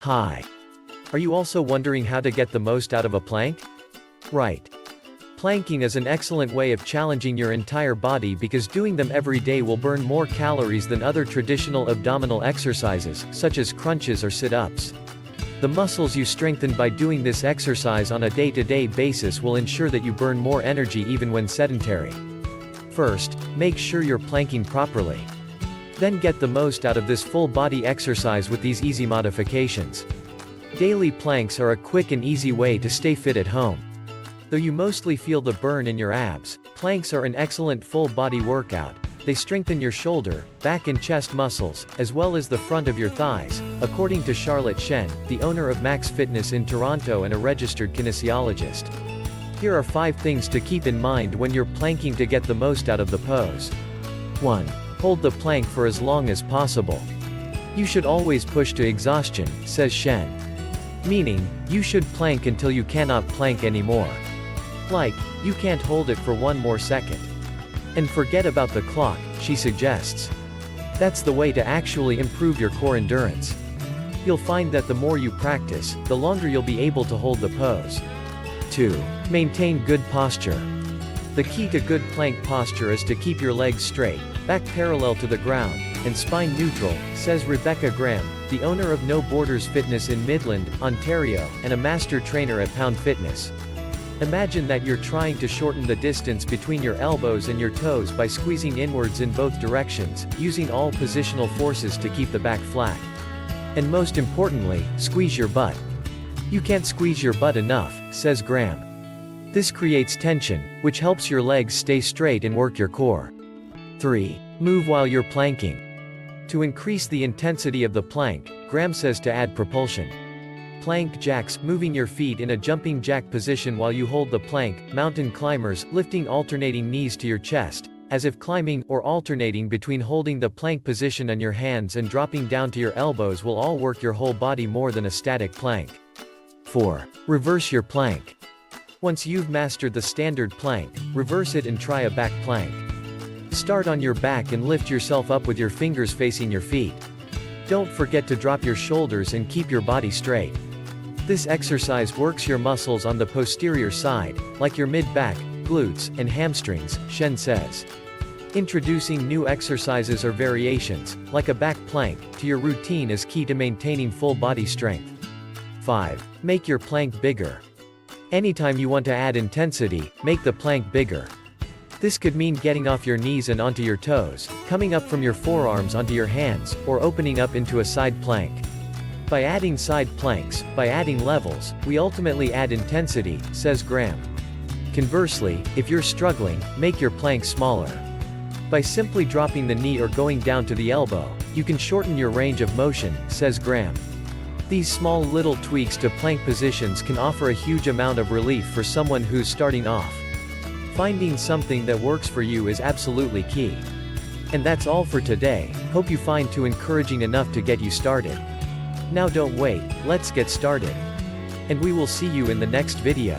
Hi. Are you also wondering how to get the most out of a plank? Right. Planking is an excellent way of challenging your entire body because doing them every day will burn more calories than other traditional abdominal exercises, such as crunches or sit-ups. The muscles you strengthen by doing this exercise on a day-to-day basis will ensure that you burn more energy even when sedentary. First, make sure you're planking properly. Then get the most out of this full-body exercise with these easy modifications. Daily planks are a quick and easy way to stay fit at home. Though you mostly feel the burn in your abs, planks are an excellent full-body workout. They strengthen your shoulder, back and chest muscles, as well as the front of your thighs, according to Charlotte Shen, the owner of Max Fitness in Toronto and a registered kinesiologist. Here are 5 things to keep in mind when you're planking to get the most out of the pose. 1. Hold the plank for as long as possible. You should always push to exhaustion, says Shen. Meaning, you should plank until you cannot plank anymore. Like, you can't hold it for 1 more second. And forget about the clock, she suggests. That's the way to actually improve your core endurance. You'll find that the more you practice, the longer you'll be able to hold the pose. 2. Maintain good posture. The key to good plank posture is to keep your legs straight, back parallel to the ground, and spine neutral, says Rebecca Graham, the owner of No Borders Fitness in Midland, Ontario, and a master trainer at Pound Fitness. Imagine that you're trying to shorten the distance between your elbows and your toes by squeezing inwards in both directions, using all positional forces to keep the back flat. And most importantly, squeeze your butt. You can't squeeze your butt enough, says Graham. This creates tension, which helps your legs stay straight and work your core. 3. Move while you're planking. To increase the intensity of the plank, Graham says to add propulsion. Plank jacks, moving your feet in a jumping jack position while you hold the plank, mountain climbers, lifting alternating knees to your chest, as if climbing, or alternating between holding the plank position on your hands and dropping down to your elbows will all work your whole body more than a static plank. 4. Reverse your plank. Once you've mastered the standard plank, reverse it and try a back plank. Start on your back and lift yourself up with your fingers facing your feet. Don't forget to drop your shoulders and keep your body straight. This exercise works your muscles on the posterior side, like your mid-back, glutes, and hamstrings, Shen says. Introducing new exercises or variations, like a back plank, to your routine is key to maintaining full body strength. 5. Make your plank bigger. Anytime you want to add intensity, make the plank bigger. This could mean getting off your knees and onto your toes, coming up from your forearms onto your hands, or opening up into a side plank. By adding side planks, by adding levels, we ultimately add intensity, says Graham. Conversely, if you're struggling, make your plank smaller. By simply dropping the knee or going down to the elbow, you can shorten your range of motion, says Graham. These small little tweaks to plank positions can offer a huge amount of relief for someone who's starting off. Finding something that works for you is absolutely key. And that's all for today. Hope you find it encouraging enough to get you started. Now don't wait, let's get started. And we will see you in the next video.